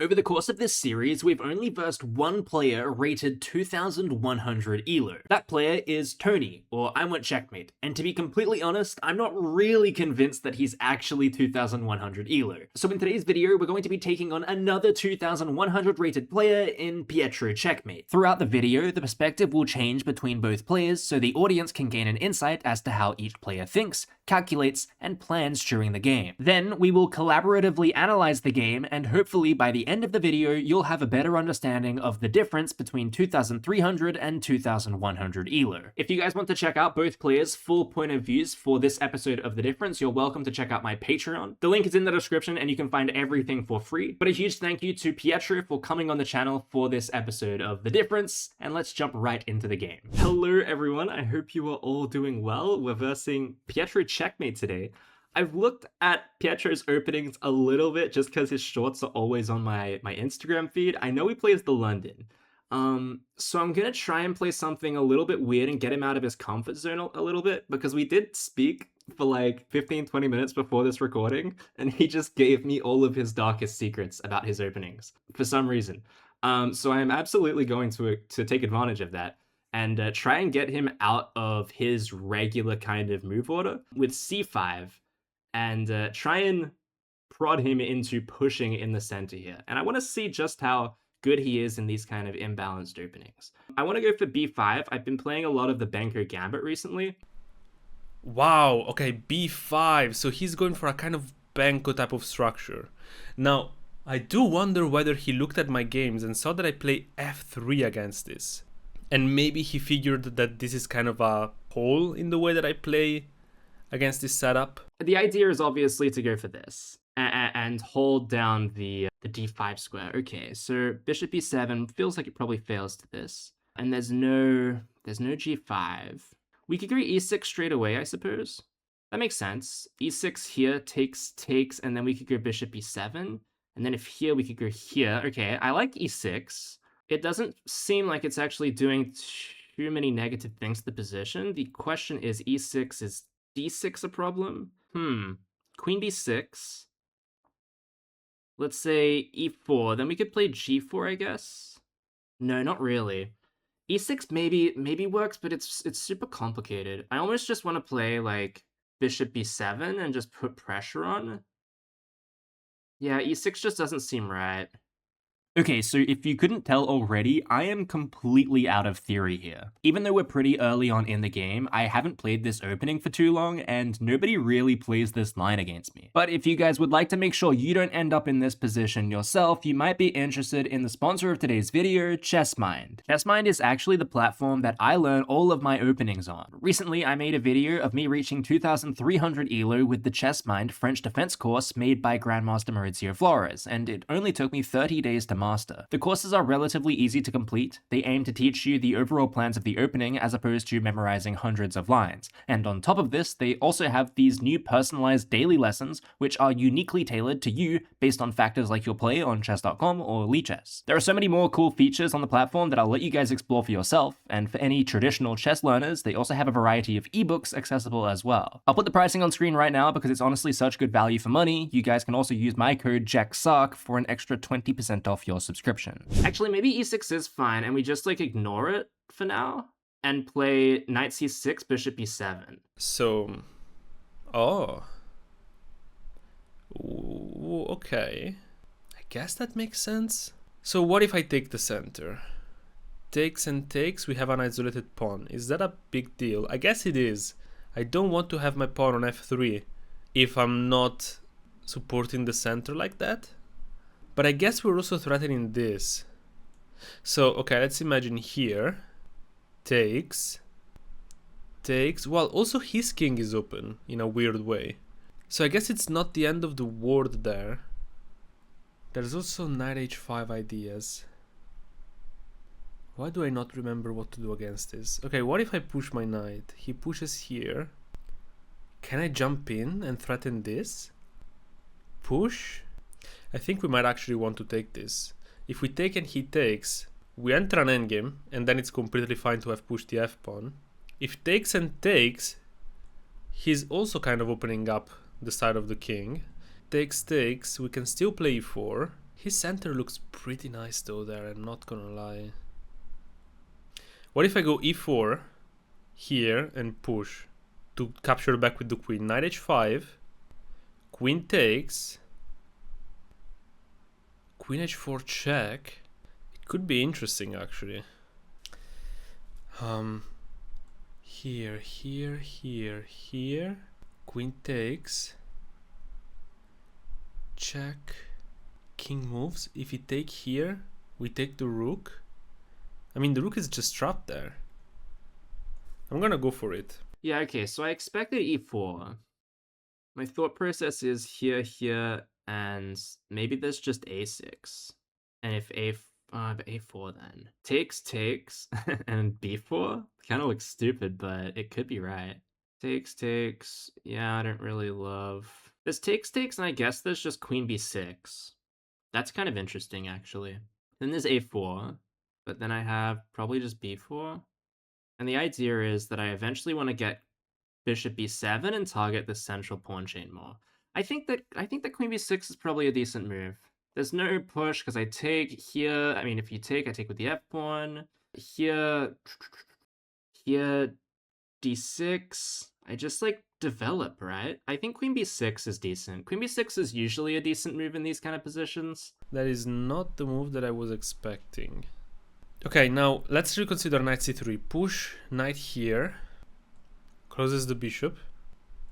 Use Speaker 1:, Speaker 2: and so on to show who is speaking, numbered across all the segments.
Speaker 1: Over the course of this series, we've only versed one player rated 2100 ELO. That player is Tony, or I Want Checkmate, and to be completely honest, I'm not really convinced that he's actually 2100 ELO. So in today's video, we're going to be taking on another 2100 rated player in PietroCheckmate. Throughout the video, the perspective will change between both players so the audience can gain an insight as to how each player thinks, calculates, and plans during the game. Then we will collaboratively analyze the game, and hopefully by the end of the video, you'll have a better understanding of the difference between 2300 and 2100 ELO. If you guys want to check out both players' full point of views for this episode of The Difference, you're welcome to check out my Patreon. The link is in the description and you can find everything for free. But a huge thank you to Pietro for coming on the channel for this episode of The Difference, and let's jump right into the game. Hello everyone, I hope you are all doing well. We're versing PietroCheckmate today. I've looked at Pietro's openings a little bit just because his shorts are always on my Instagram feed. I know he plays the London. So I'm gonna try and play something a little bit weird and get him out of his comfort zone a little bit, because we did speak for like 15-20 minutes before this recording, and he just gave me all of his darkest secrets about his openings for some reason. So I am absolutely going to take advantage of that and try and get him out of his regular kind of move order with c5 and try and prod him into pushing in the center here. And I want to see just how good he is in these kind of imbalanced openings. I want to go for b5. I've been playing a lot of the Banco Gambit recently.
Speaker 2: Wow, okay, b5. So he's going for a kind of Banco type of structure. Now, I do wonder whether he looked at my games and saw that I play f3 against this. And maybe he figured that this is kind of a hole in the way that I play against this setup.
Speaker 1: The idea is obviously to go for this and hold down the d5 square. Okay, so bishop e7 feels like it probably fails to this, and there's no g5. We could go e6 straight away, I suppose. That makes sense. e6 here takes, and then we could go bishop e7, and then if here we could go here. Okay, I like e6. It doesn't seem like it's actually doing too many negative things to the position. The question is, e6, is d6 a problem? Queen b6. Let's say e4. Then we could play g4, I guess. No, not really. e6 maybe works, but it's super complicated. I almost just want to play like bishop b7 and just put pressure on. Yeah, e6 just doesn't seem right. Okay, so if you couldn't tell already, I am completely out of theory here. Even though we're pretty early on in the game, I haven't played this opening for too long, and nobody really plays this line against me. But if you guys would like to make sure you don't end up in this position yourself, you might be interested in the sponsor of today's video, ChessMind. ChessMind is actually the platform that I learn all of my openings on. Recently, I made a video of me reaching 2300 ELO with the ChessMind French defense course made by Grandmaster Maurizio Flores, and it only took me 30 days to master. The courses are relatively easy to complete. They aim to teach you the overall plans of the opening as opposed to memorizing hundreds of lines. And on top of this, they also have these new personalized daily lessons which are uniquely tailored to you based on factors like your play on chess.com or Lichess. There are so many more cool features on the platform that I'll let you guys explore for yourself, and for any traditional chess learners, they also have a variety of ebooks accessible as well. I'll put the pricing on screen right now because it's honestly such good value for money. You guys can also use my code JACKSARK for an extra 20% off your subscription. Actually, maybe e6 is fine and we just like ignore it for now and play knight c6, bishop e7.
Speaker 2: So, okay. I guess that makes sense. So what if I take the center? Takes and takes, we have an isolated pawn. Is that a big deal? I guess it is. I don't want to have my pawn on f3 if I'm not supporting the center like that. But I guess we're also threatening this. So, okay, let's imagine here. Takes. Well, also his king is open in a weird way. So I guess it's not the end of the world there. There's also knight h5 ideas. Why do I not remember what to do against this? Okay, what if I push my knight? He pushes here. Can I jump in and threaten this? Push? I think we might actually want to take this. If we take and he takes, we enter an endgame, and then it's completely fine to have pushed the f-pawn. If takes and takes, he's also kind of opening up the side of the king. Takes, we can still play e4. His center looks pretty nice though there, I'm not gonna lie. What if I go e4 here and push to capture back with the queen? Knight h5, queen takes, queen h4 check. It could be interesting actually. Here, queen takes, check, king moves. If we take here, we take the rook. I mean, the rook is just trapped there. I'm gonna go for it.
Speaker 1: Yeah, okay, so I expected e4. My thought process is here, and maybe there's just a6. And if a4 then. Takes, and b4? Kind of looks stupid, but it could be right. Takes, yeah, I don't really love... There's takes, and I guess there's just queen b6. That's kind of interesting, actually. Then there's a4, but then I have probably just b4. And the idea is that I eventually want to get bishop b7 and target the central pawn chain more. I think that queen b6 is probably a decent move. There's no push because I take here. I mean, if you take, I take with the f pawn. Here, d6. I just like develop, right? I think queen b6 is decent. Queen b6 is usually a decent move in these kind of positions.
Speaker 2: That is not the move that I was expecting. Okay, now let's reconsider knight c3. Push knight here, closes the bishop,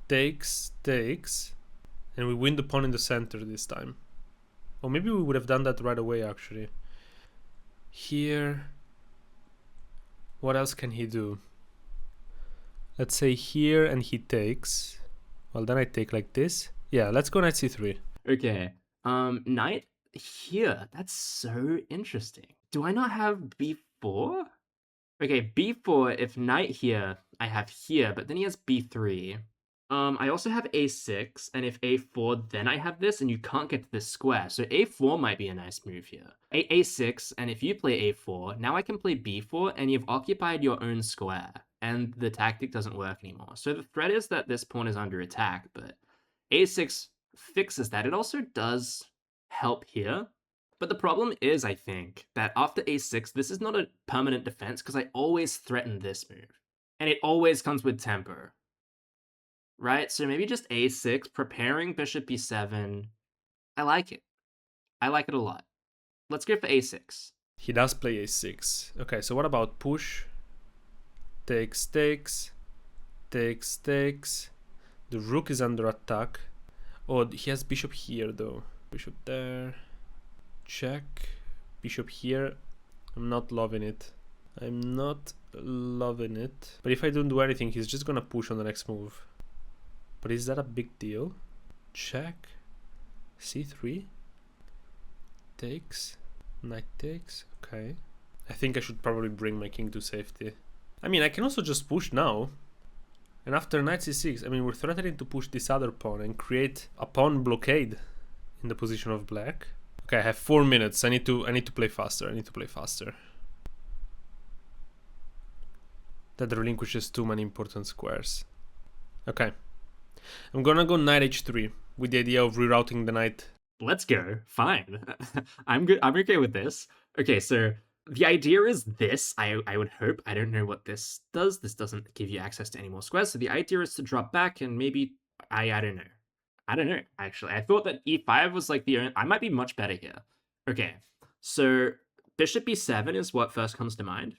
Speaker 2: takes, and we win the pawn in the center this time. Or maybe we would have done that right away actually. Here, what else can he do? Let's say here and he takes. Well, then I take like this. Yeah, let's go knight c3.
Speaker 1: Okay, knight here. That's so interesting. Do I not have b4? Okay, b4, if knight here, I have here, but then he has b3. I also have a6, and if a4, then I have this, and you can't get to this square. So a4 might be a nice move here. A6, and if you play a4, now I can play b4, and you've occupied your own square, and the tactic doesn't work anymore. So the threat is that this pawn is under attack, but a6 fixes that. It also does help here. But the problem is, I think, that after a6, this is not a permanent defense because I always threaten this move. And it always comes with tempo. Right? So maybe just a6, preparing bishop b7. I like it. I like it a lot. Let's go for a6.
Speaker 2: He does play a6. Okay, so what about push? Takes. The rook is under attack. Oh, he has bishop here though. Bishop there. Check. Bishop here. I'm not loving it. But if I don't do anything, he's just gonna push on the next move. But is that a big deal? Check. c3. Takes. Knight takes. Okay. I think I should probably bring my king to safety. I mean, I can also just push now. And after knight c6, I mean, we're threatening to push this other pawn and create a pawn blockade in the position of black. Okay, I have 4 minutes. I need to play faster. That relinquishes too many important squares. Okay. I'm gonna go knight h3 with the idea of rerouting the knight.
Speaker 1: Let's go. Fine. I'm good. I'm okay with this. Okay, so the idea is this. I would hope. I don't know what this does. This doesn't give you access to any more squares. So the idea is to drop back and maybe... I don't know. I don't know, actually. I thought that e5 was like the only... I might be much better here. Okay, so bishop b7 is what first comes to mind.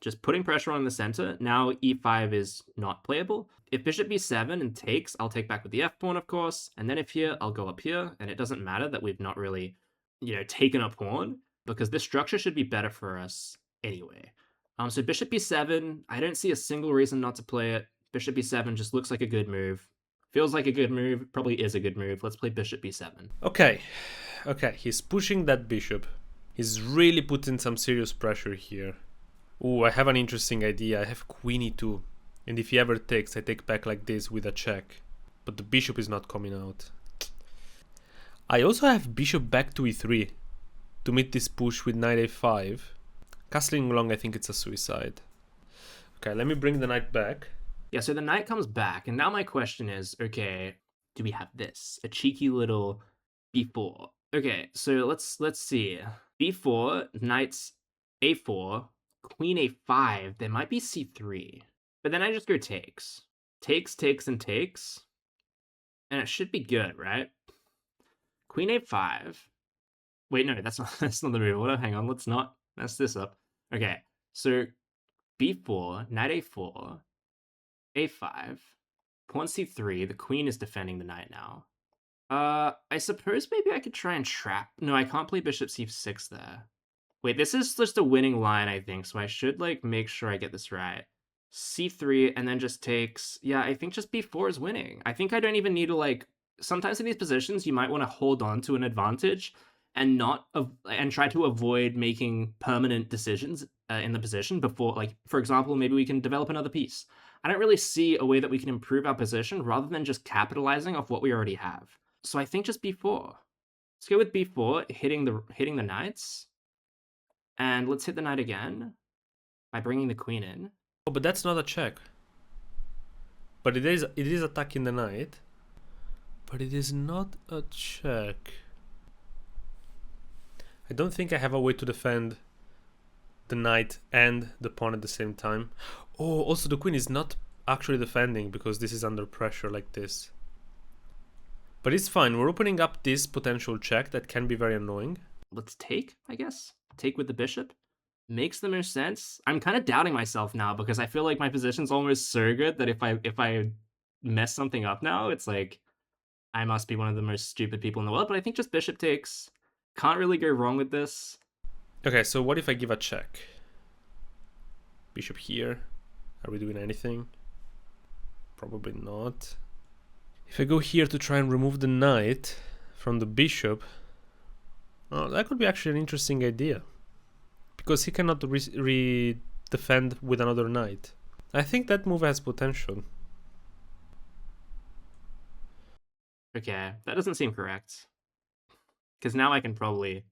Speaker 1: Just putting pressure on the center. Now e5 is not playable. If bishop b7 and takes, I'll take back with the f pawn, of course. And then if here, I'll go up here. And it doesn't matter that we've not really, taken a pawn, because this structure should be better for us anyway. So bishop b7, I don't see a single reason not to play it. Bishop b7 just looks like a good move. Feels like a good move. Probably is a good move. Let's play bishop b7.
Speaker 2: Okay, he's pushing that bishop. He's really putting some serious pressure here. Oh, I have an interesting idea. I have queen e2. And if he ever takes, I take back like this with a check. But the bishop is not coming out. I also have bishop back to e3 to meet this push with knight a5. Castling long, I think it's a suicide. Okay, let me bring the knight back.
Speaker 1: Yeah, so the knight comes back. And now my question is, okay, do we have this? A cheeky little b4. Okay, so let's see. B4, knights A4, queen A5. There might be C3, but then I just go takes, takes, and takes, and it should be good, right? Queen A5. Wait, no, that's not that's not the move. Hold on, hang on. Let's not mess this up. Okay, so B4, knight A4, A5, pawn C3. The queen is defending the knight now. I suppose maybe I could try and trap. No, I can't play bishop c6 there. Wait, this is just a winning line, I think, so I should, like, make sure I get this right. C3, and then just takes... Yeah, I think just b4 is winning. I think I don't even need to, like... Sometimes in these positions, you might want to hold on to an advantage and not... and try to avoid making permanent decisions in the position before, like, for example, maybe we can develop another piece. I don't really see a way that we can improve our position rather than just capitalizing off what we already have. So I think just b4. Let's go with b4, hitting the knights. And let's hit the knight again by bringing the queen in.
Speaker 2: Oh, but that's not a check. But it is attacking the knight. But it is not a check. I don't think I have a way to defend the knight and the pawn at the same time. Oh, also the queen is not actually defending because this is under pressure like this. But it's fine, we're opening up this potential check that can be very annoying.
Speaker 1: Let's take, I guess. Take with the bishop. Makes the most sense. I'm kind of doubting myself now because I feel like my position's almost so good that if I mess something up now, it's like I must be one of the most stupid people in the world. But I think just bishop takes. Can't really go wrong with this.
Speaker 2: Okay, so what if I give a check? Bishop here. Are we doing anything? Probably not. If I go here to try and remove the knight from the bishop, oh, that could be actually an interesting idea. Because he cannot defend with another knight. I think that move has potential.
Speaker 1: Okay, that doesn't seem correct. Because now I can probably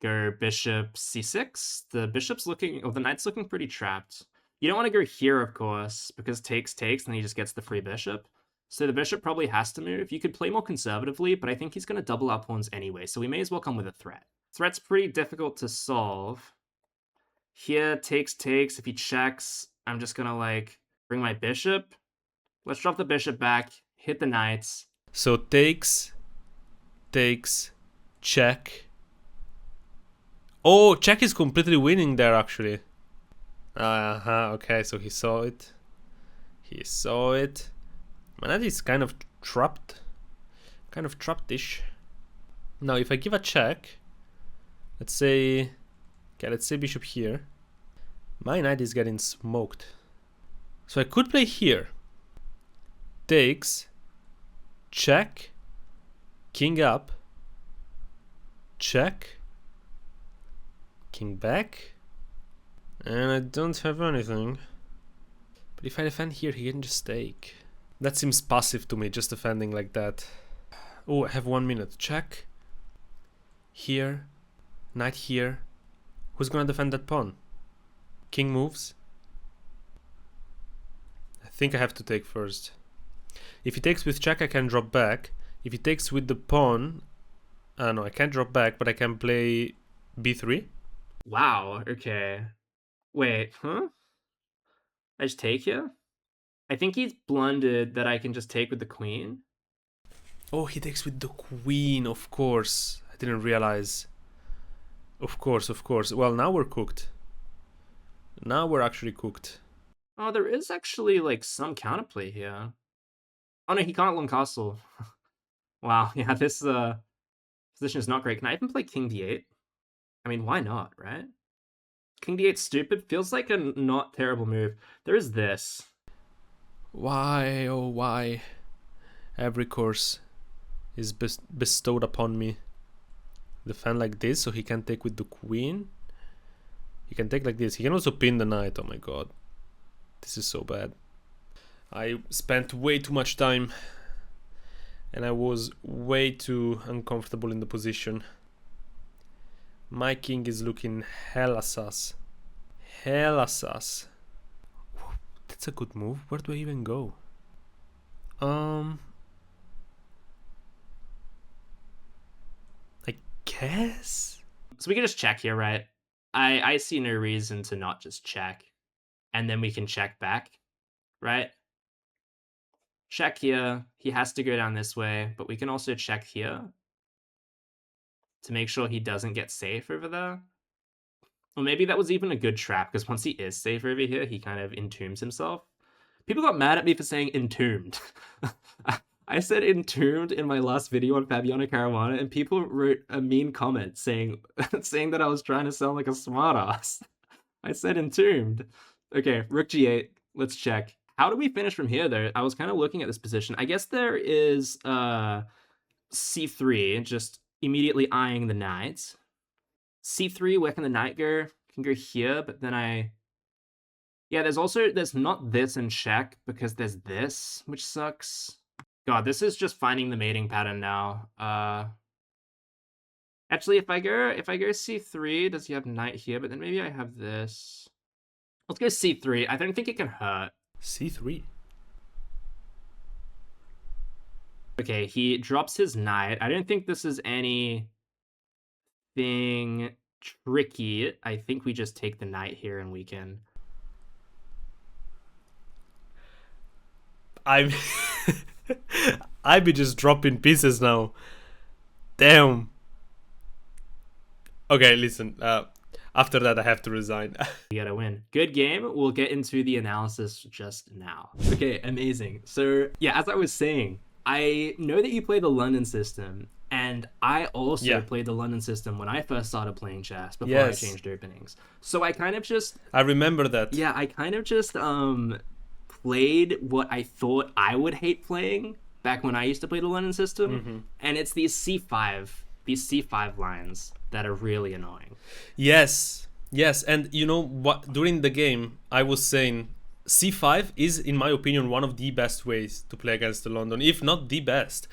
Speaker 1: go bishop c6. The bishop's looking, the knight's looking pretty trapped. You don't want to go here, of course, because takes, and he just gets the free bishop. So the bishop probably has to move. You could play more conservatively, but I think he's going to double our pawns anyway, so we may as well come with a threat. Threat's pretty difficult to solve. Here, takes. If he checks, I'm just going to, like, bring my bishop. Let's drop the bishop back, hit the knights.
Speaker 2: So takes, check. Oh, check is completely winning there, actually. Okay, so he saw it. My knight is kind of trapped. Kind of trapped-ish. Now, if I give a check, let's say bishop here. My knight is getting smoked. So I could play here. Takes, check, king up, check, king back, and I don't have anything. But if I defend here, he can just take. That seems passive to me, just defending like that. Oh, I have 1 minute. Check. Here. Knight here. Who's gonna defend that pawn? King moves. I think I have to take first. If he takes with check, I can drop back. If he takes with the pawn... no, I can't drop back, but I can play b3.
Speaker 1: Wow, okay. Wait, huh? I just take here? I think he's blundered that I can just take with the queen.
Speaker 2: Oh, he takes with the queen, of course. I didn't realize. Of course. Well, now we're cooked. Now we're actually cooked.
Speaker 1: Oh, there is actually, like, some counterplay here. Oh, no, he can't long castle. Wow, yeah, this position is not great. Can I even play king d8? I mean, why not, right? King d8 stupid feels like a not terrible move. There is this.
Speaker 2: Why, oh why? Every course is bestowed upon me. Defend like this so he can take with the queen. He can take like this. He can also pin the knight. Oh my god. This is so bad. I spent way too much time and I was way too uncomfortable in the position. My king is looking hella sus. Hella sus. That's a good move. Where do I even go? I guess.
Speaker 1: So we can just check here, right? I see no reason to not just check. And then we can check back, right? Check here. He has to go down this way, but we can also check here to make sure he doesn't get safe over there. Or maybe that was even a good trap, because once he is safe over here, he kind of entombs himself. People got mad at me for saying entombed. I said entombed in my last video on Fabiano Caruana, and people wrote a mean comment saying saying that I was trying to sound like a smartass. I said entombed. Okay, rook g8. Let's check. How do we finish from here, though? I was kind of looking at this position. I guess there is c3, just immediately eyeing the knight. c3, where can the knight go? Can go here, but then yeah, there's not this in check because there's this, which sucks. God, this is just finding the mating pattern now. Actually, if I go c3, does he have knight here? But then maybe I have this. Let's go c3. I don't think it can hurt.
Speaker 2: c3.
Speaker 1: Okay, he drops his knight. I don't think this is anything tricky. I think we just take the knight here and we can...
Speaker 2: I'd be just dropping pieces now. Damn. Okay, listen. After that, I have to resign.
Speaker 1: You gotta win. Good game. We'll get into the analysis just now. Okay, amazing. So, yeah, as I was saying, I know that you play the London system, and I also played the London system when I first started playing chess before I changed openings. So I kind of just...
Speaker 2: I remember that.
Speaker 1: Yeah, I kind of just played what I thought I would hate playing back when I used to play the London system, and it's these C5 lines that are really annoying.
Speaker 2: Yes, and you know what? During the game, I was saying C5 is, in my opinion, one of the best ways to play against the London, if not the best,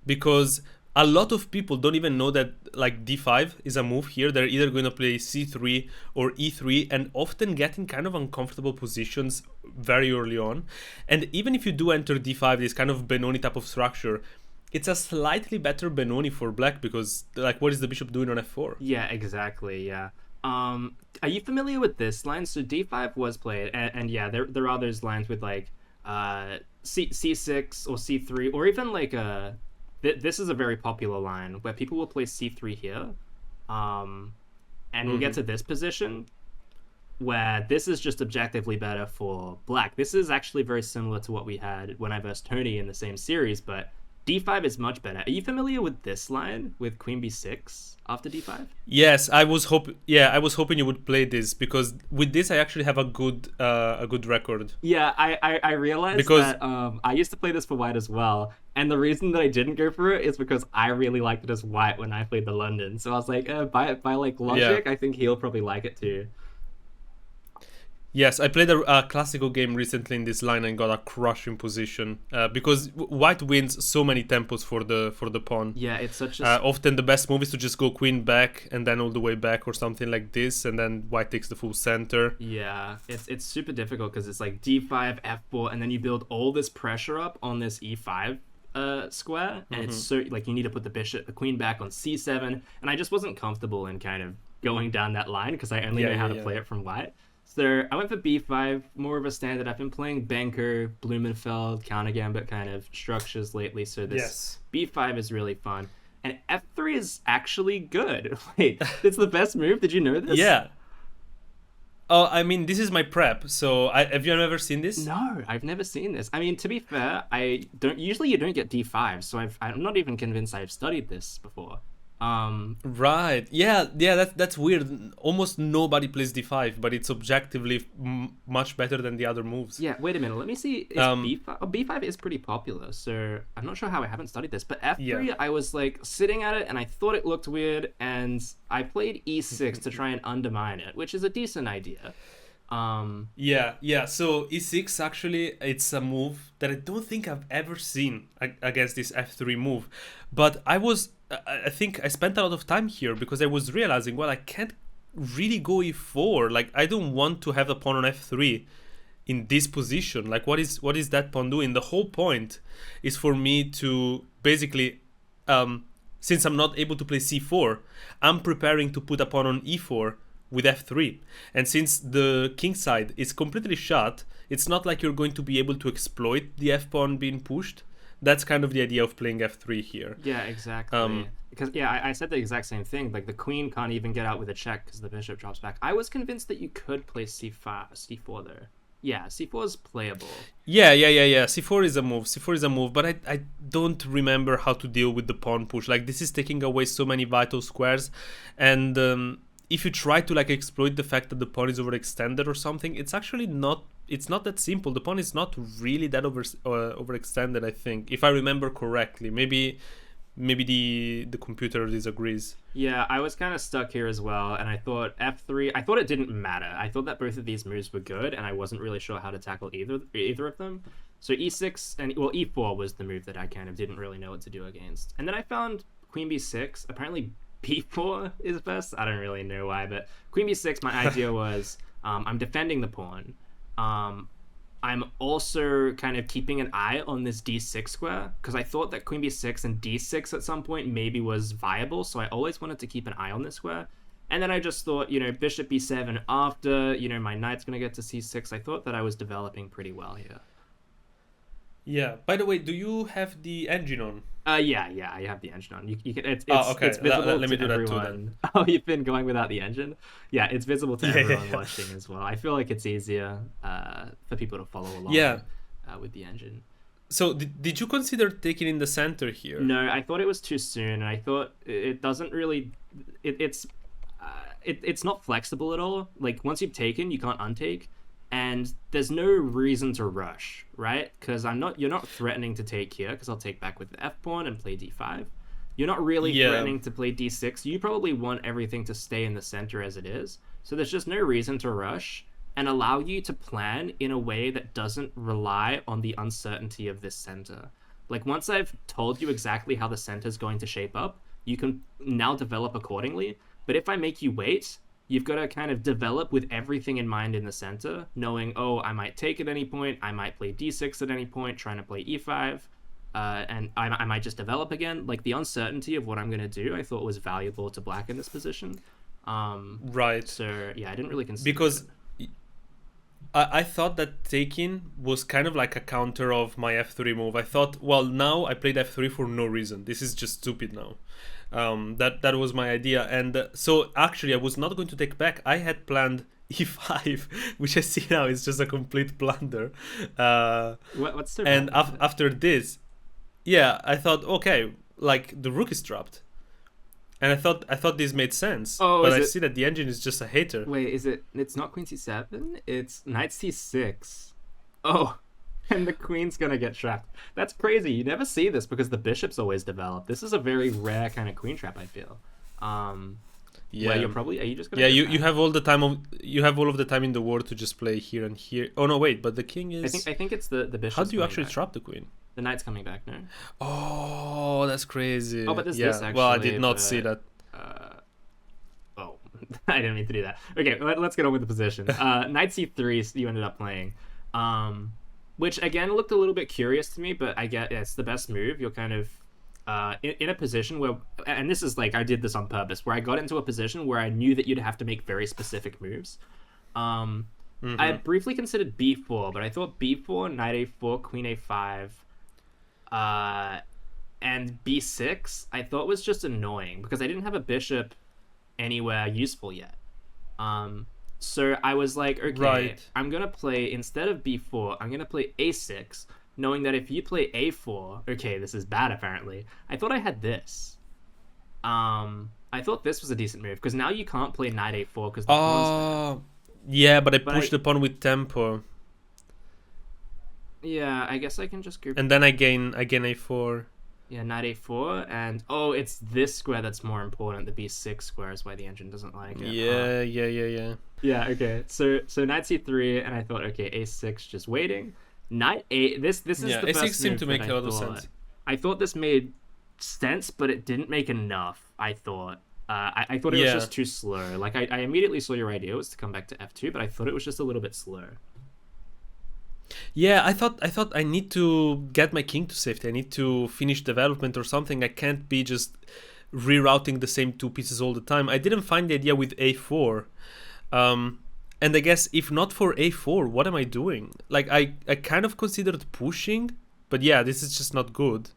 Speaker 2: because a lot of people don't even know that like D5 is a move here. They're either going to play C3 or E3, and often get in kind of uncomfortable positions very early on. And even if you do enter D5, this kind of Benoni type of structure, it's a slightly better Benoni for black, because like, what is the bishop doing on F4?
Speaker 1: Yeah, exactly. Yeah. Are you familiar with this line? So D5 was played, and yeah, there are those lines with like C6 or C3, or even like this is a very popular line where people will play C3 here, and we'll get to this position where this is just objectively better for black. This is actually very similar to what we had when I versed Tony in the same series, but D5 is much better. Are you familiar with this line with Queen B6 after D5?
Speaker 2: Yes, I was hoping you would play this, because with this I actually have a good record.
Speaker 1: Yeah, I realized that I used to play this for white as well, and the reason that I didn't go for it is because I really liked it as white when I played the London. So I was like, by like logic, I think he'll probably like it too.
Speaker 2: Yes, I played a classical game recently in this line and got a crushing position because white wins so many tempos for the pawn.
Speaker 1: Yeah, it's such a...
Speaker 2: often the best move is to just go queen back and then all the way back or something like this, and then white takes the full center.
Speaker 1: Yeah, it's super difficult because it's like d5, f4, and then you build all this pressure up on this e5 square, and it's so like you need to put the queen back on c7, and I just wasn't comfortable in kind of going down that line because I only know how to play it from white. So I went for b5, more of a standard. I've been playing Banker, Blumenfeld, counter gambit kind of structures lately, so this b5 is really fun. And f3 is actually good. Wait, it's the best move? Did you know this?
Speaker 2: Yeah. Oh, I mean, this is my prep. So have you ever seen this?
Speaker 1: No, I've never seen this. I mean, to be fair, usually you don't get d5, so I'm not even convinced I've studied this before.
Speaker 2: Right. Yeah, that's weird. Almost nobody plays d5, but it's objectively much better than the other moves.
Speaker 1: Yeah, wait a minute. Let me see. Is b5? Oh, b5 is pretty popular, so I'm not sure how I haven't studied this. But f3, I was like sitting at it, and I thought it looked weird, and I played e6 to try and undermine it, which is a decent idea.
Speaker 2: Yeah. So e6 actually, it's a move that I don't think I've ever seen against this f3 move, but I think I spent a lot of time here because I was realizing, well, I can't really go e4. Like, I don't want to have the pawn on f3 in this position. Like, what is that pawn doing? The whole point is for me to basically since I'm not able to play c4, I'm preparing to put a pawn on e4 with f3. And since the king side is completely shut, it's not like you're going to be able to exploit the f-pawn being pushed. That's kind of the idea of playing f3 here.
Speaker 1: Yeah, exactly. Because I said the exact same thing. Like the queen can't even get out with a check because the bishop drops back. I was convinced that you could play c4 though. Yeah, c4 is playable.
Speaker 2: Yeah. C4 is a move. C4 is a move, but I don't remember how to deal with the pawn push. Like this is taking away so many vital squares, and if you try to like exploit the fact that the pawn is overextended or something, it's actually not. It's not that simple. The pawn is not really that overextended. I think, if I remember correctly. Maybe the computer disagrees.
Speaker 1: Yeah, I was kind of stuck here as well, and I thought f3. I thought it didn't matter. I thought that both of these moves were good, and I wasn't really sure how to tackle either of them. So e6 and e4 was the move that I kind of didn't really know what to do against. And then I found queen b6. Apparently b4 is best. I don't really know why, but queen b6. My idea was I'm defending the pawn. I'm also kind of keeping an eye on this d6 square because I thought that queen b6 and d6 at some point maybe was viable, so I always wanted to keep an eye on this square. And then I just thought, bishop b7 after, my knight's going to get to c6. I thought that I was developing pretty well here.
Speaker 2: Yeah. By the way, do you have the engine on?
Speaker 1: Yeah, I have the engine on. You can. It's
Speaker 2: okay.
Speaker 1: It's visible
Speaker 2: let me
Speaker 1: to
Speaker 2: do
Speaker 1: everyone.
Speaker 2: That too, then.
Speaker 1: Oh, you've been going without the engine? Yeah, it's visible to everyone watching as well. I feel like it's easier for people to follow along. With the engine.
Speaker 2: So did you consider taking in the center here?
Speaker 1: No, I thought it was too soon, and I thought it doesn't really. It's not flexible at all. Like once you've taken, you can't untake. And there's no reason to rush, right? Because you're not threatening to take here, because I'll take back with the f-pawn and play d5. You're not really threatening to play d6. You probably want everything to stay in the center as it is. So there's just no reason to rush and allow you to plan in a way that doesn't rely on the uncertainty of this center. Like once I've told you exactly how the center is going to shape up, you can now develop accordingly. But if I make you wait, you've got to kind of develop with everything in mind in the center, knowing, I might take at any point, I might play d6 at any point, trying to play e5, and I might just develop again. Like the uncertainty of what I'm going to do, I thought was valuable to black in this position.
Speaker 2: Right.
Speaker 1: So yeah, I didn't really consider
Speaker 2: because
Speaker 1: it.
Speaker 2: I thought that taking was kind of like a counter of my f3 move. I thought, well, now I played f3 for no reason. This is just stupid now. That was my idea, and so actually I was not going to take back. I had planned e5, which I see now is just a complete blunder.
Speaker 1: What's the
Speaker 2: and after this, I thought, okay, like the rook is trapped, and I thought this made sense. But I see that the engine is just a hater.
Speaker 1: Wait, it's not queen c7? It's knight c6. Oh. And the queen's gonna get trapped. That's crazy. You never see this because the bishop's always developed. This is a very rare kind of queen trap, I feel. Where you're probably. Are you just gonna?
Speaker 2: Yeah, you have all the time of the time in the world to just play here and here. Oh no, wait, but the king is.
Speaker 1: I think it's the bishop.
Speaker 2: How do you actually trap the queen?
Speaker 1: The knight's coming back, no?
Speaker 2: Oh, that's crazy.
Speaker 1: Oh, but there's this actually.
Speaker 2: Well, I did not see that.
Speaker 1: I didn't mean to do that. Okay, let's get on with the position. Knight c3, you ended up playing. Which again looked a little bit curious to me, but I get it's the best move. You're kind of in a position where, and this is like I did this on purpose, where I got into a position where I knew that you'd have to make very specific moves. I briefly considered b4, but I thought b4, knight a4, queen a5, and b6 I thought was just annoying because I didn't have a bishop anywhere useful yet. So I was like, okay, I'm going to play, instead of b4, I'm going to play a6, knowing that if you play a4, okay, this is bad apparently. I thought I had this. I thought this was a decent move, because now you can't play knight a4 because the pawn's there.
Speaker 2: Yeah, but I pushed the pawn with tempo.
Speaker 1: Yeah, I guess I can just go...
Speaker 2: And then I gain a4.
Speaker 1: Yeah, knight a4, and it's this square that's more important. The b6 square is why the engine doesn't like it.
Speaker 2: Yeah.
Speaker 1: Yeah, okay. So knight c3, and I thought, okay, a6 just waiting. Knight a... This is the best move.
Speaker 2: a6 seemed to make a lot of sense.
Speaker 1: I thought this made sense, but it didn't make enough, I thought. I thought it was just too slow. Like, I immediately saw your idea was to come back to f2, but I thought it was just a little bit slow.
Speaker 2: Yeah, I thought I need to get my king to safety. I need to finish development or something. I can't be just rerouting the same two pieces all the time. I didn't find the idea with a4. Um, and I guess if not for a4, what am I doing? Like I kind of considered pushing, but yeah, this is just not good.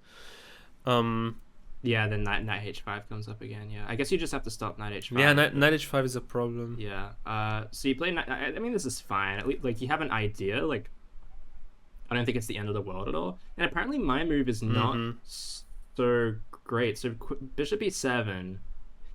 Speaker 2: Um,
Speaker 1: Yeah, then knight h5 comes up again. Yeah, I guess you just have to stop knight h5.
Speaker 2: yeah, knight h5 is a problem.
Speaker 1: Yeah. So you play knight. I mean, this is fine. At least, like, you have an idea. Like, I don't think it's the end of the world at all. And apparently, my move is not so great. So bishop e7.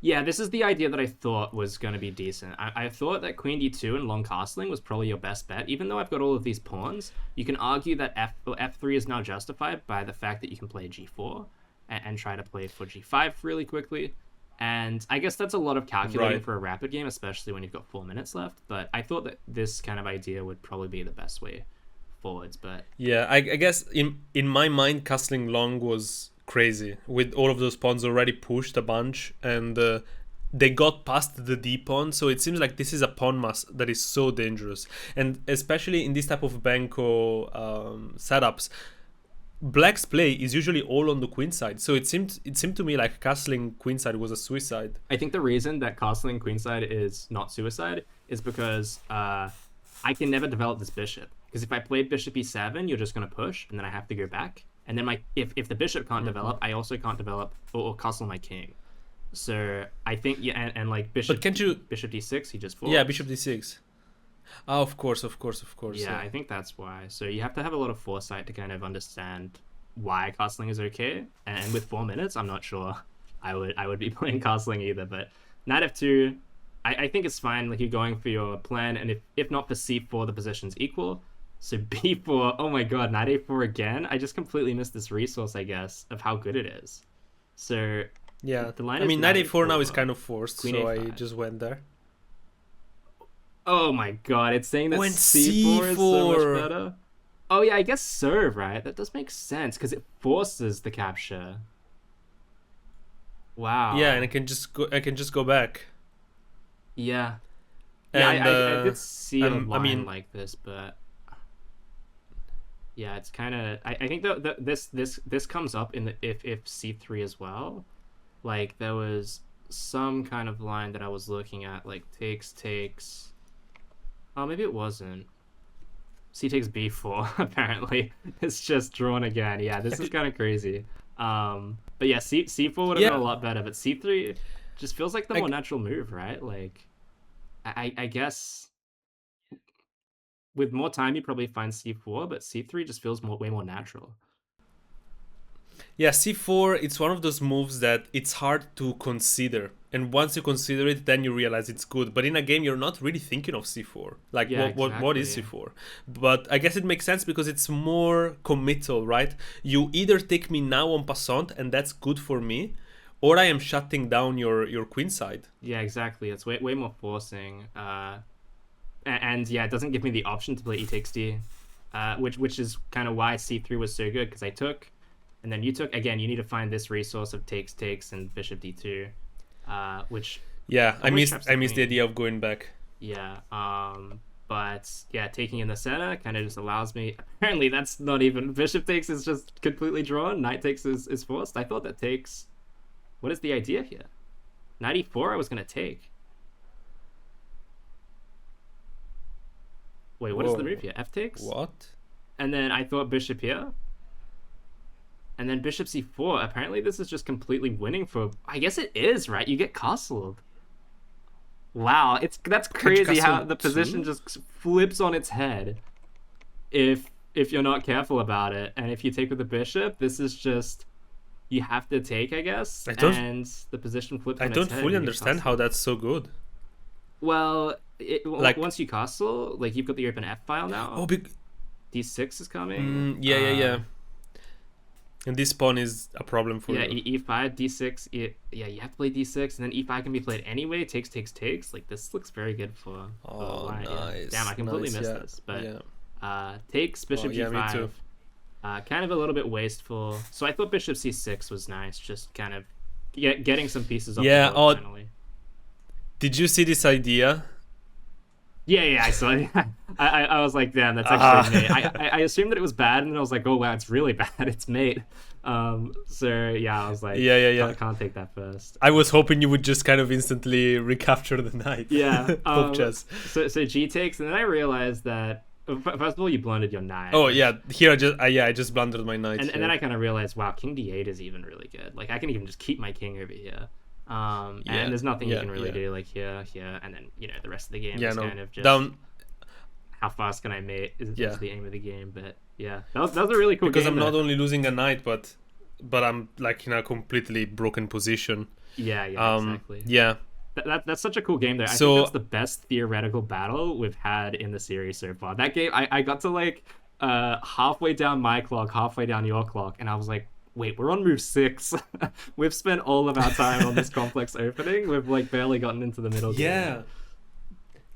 Speaker 1: Yeah, this is the idea that I thought was going to be decent. I thought that queen d2 and long castling was probably your best bet. Even though I've got all of these pawns, you can argue that f3 is now justified by the fact that you can play g4 and try to play for g5 really quickly. And I guess that's a lot of calculating for a rapid game, especially when you've got 4 minutes left. But I thought that this kind of idea would probably be the best way forwards. But
Speaker 2: yeah, I guess in my mind, castling long was crazy with all of those pawns already pushed a bunch, and they got past the d pawn. So it seems like this is a pawn mass that is so dangerous, and especially in this type of banco setups. Black's play is usually all on the queen side, so it seemed to me like castling queenside was a suicide.
Speaker 1: I think the reason that castling queenside is not suicide is because I can never develop this bishop. Because if I play bishop e7, you're just going to push, and then I have to go back. And then if the bishop can't develop, I also can't develop or castle my king. So I think, yeah, and like bishop d6, he just falls.
Speaker 2: Yeah, bishop d6. Oh, of course.
Speaker 1: Yeah, I think that's why. So you have to have a lot of foresight to kind of understand why castling is okay. And with 4 minutes, I'm not sure I would be playing castling either. But knight f2, I think it's fine. Like, you're going for your plan, and if not for c4, the position's equal. So b4, oh my god, knight a4 again. I just completely missed this resource, I guess, of how good it is. So
Speaker 2: yeah,
Speaker 1: the line
Speaker 2: I mean, knight a4 now is kind of forced,
Speaker 1: queen
Speaker 2: so
Speaker 1: a5.
Speaker 2: I just went there.
Speaker 1: Oh my god, it's saying that
Speaker 2: When
Speaker 1: c4 is so much better. Oh yeah, I guess serve, right? That does make sense, because it forces the capture. Wow.
Speaker 2: Yeah, and I can just go back.
Speaker 1: Yeah.
Speaker 2: And,
Speaker 1: I did see a line
Speaker 2: I mean,
Speaker 1: like this, but yeah, it's kind of. I think that this comes up in the if c3 as well. Like, there was some kind of line that I was looking at, like takes. Oh, maybe it wasn't. C takes b4. Apparently, it's just drawn again. Yeah, this is kind of crazy. But yeah, c4 would have been a lot better, but c3 just feels like the more natural move, right? Like, I guess with more time you probably find c4, but c3 just feels way more natural.
Speaker 2: Yeah, c4, it's one of those moves that it's hard to consider. And once you consider it, then you realize it's good. But in a game, you're not really thinking of c4. Like,
Speaker 1: Yeah,
Speaker 2: what is
Speaker 1: exactly.
Speaker 2: c4? But I guess it makes sense because it's more committal, right? You either take me now en passant, and that's good for me, or I am shutting down your queen side.
Speaker 1: Yeah, exactly. It's way more forcing. And yeah, it doesn't give me the option to play e takes d, which is kind of why c3 was so good, because I took, and then you took. Again, you need to find this resource of takes, and bishop d2, which
Speaker 2: Yeah, I
Speaker 1: always
Speaker 2: missed
Speaker 1: traps the
Speaker 2: the
Speaker 1: queen.
Speaker 2: idea of going back.
Speaker 1: Yeah. But yeah, taking in the center kind of just allows me. Apparently, that's not even bishop takes is just completely drawn. Knight takes is forced. I thought that takes. What is the idea here? Knight e4 I was gonna take. Wait, what is the
Speaker 2: Whoa.
Speaker 1: move here? F takes?
Speaker 2: What?
Speaker 1: And then I thought bishop here. And then bishop c4. Apparently this is just completely winning for... I guess it is, right? You get castled. Wow, that's crazy how the position just flips on its head if you're not careful about it. And if you take with the bishop, this is just... You have to take, I guess, and the position flips on its head.
Speaker 2: I don't fully understand how that's so good.
Speaker 1: Well,
Speaker 2: Like,
Speaker 1: once you castle, like, you've got the open F file now.
Speaker 2: oh,
Speaker 1: D6 is coming.
Speaker 2: yeah. And this pawn is a problem for you.
Speaker 1: Yeah, e5, d6. Yeah, you have to play d6, and then e5 can be played anyway. Takes. Like, this looks very good for the line.
Speaker 2: Nice.
Speaker 1: Yeah. Damn, I completely missed this. But takes bishop
Speaker 2: yeah,
Speaker 1: g5.
Speaker 2: me too.
Speaker 1: Kind of a little bit wasteful. So I thought bishop c6 was nice. Just kind of getting some pieces off the board finally.
Speaker 2: Did you see this idea?
Speaker 1: Yeah, I saw it. I was like, damn, that's actually mate. I assumed that it was bad, and then I was like, oh wow, it's really bad. It's mate. So yeah, I was like,
Speaker 2: Yeah.
Speaker 1: can't take that first.
Speaker 2: I was hoping you would just kind of instantly recapture the knight.
Speaker 1: Yeah.
Speaker 2: Pop chess.
Speaker 1: So G takes, and then I realized that first of all, you blundered your knight.
Speaker 2: Oh yeah, here I just blundered my knight.
Speaker 1: And then I kind of realized, wow, King D8 is even really good. Like I can even just keep my king over here. And there's nothing you can really do like here, and then the rest of the game is kind of just
Speaker 2: down.
Speaker 1: How fast can I mate is the aim of the game. But yeah, that was a really cool
Speaker 2: because
Speaker 1: game.
Speaker 2: I'm not only losing a knight, but I'm like in a completely broken position.
Speaker 1: Yeah, exactly.
Speaker 2: Yeah.
Speaker 1: That's such a cool game there. I think that's the best theoretical battle we've had in the series so far. That game, I got to like halfway down my clock, halfway down your clock, and I was like, wait, we're on move 6. We've spent all of our time on this complex opening. We've like barely gotten into the middle game.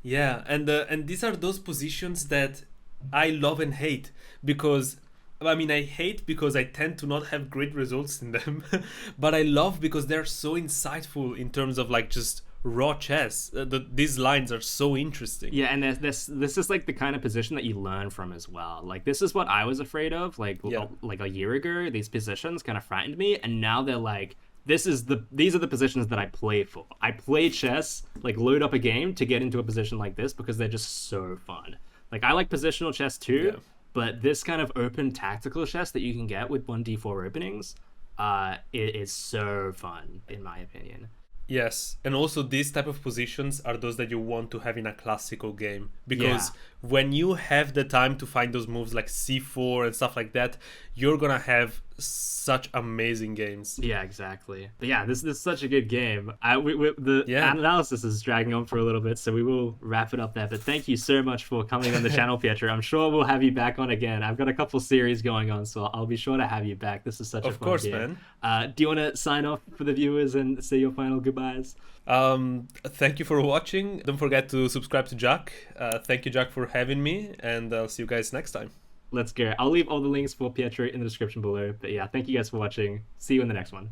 Speaker 2: Yeah, and these are those positions that I love and hate, because I mean, I hate because I tend to not have great results in them, but I love because they're so insightful in terms of like just raw chess. These lines are so interesting.
Speaker 1: Yeah, and this is like the kind of position that you learn from as well. Like this is what I was afraid of like a year ago. These positions kind of frightened me, and now they're like, these are the positions that I play for. I play chess, like load up a game to get into a position like this because they're just so fun. Like I like positional chess too, but this kind of open tactical chess that you can get with 1d4 openings, it is so fun in my opinion.
Speaker 2: Yes, and also these type of positions are those that you want to have in a classical game, because when you have the time to find those moves like c4 and stuff like that, you're gonna have such amazing games.
Speaker 1: Yeah, exactly. But yeah, this is such a good game. The analysis is dragging on for a little bit, so we will wrap it up there. But thank you so much for coming on the channel, Pietro. I'm sure we'll have you back on again. I've got a couple series going on, so I'll be sure to have you back. This is such a fun game. Man. Do you want to sign off for the viewers and say your final goodbyes?
Speaker 2: Thank you for watching. Don't forget to subscribe to Jack. Thank you, Jack, for having me, and I'll see you guys next time.
Speaker 1: Let's go. I'll leave all the links for Pietro in the description below. But yeah, thank you guys for watching. See you in the next one.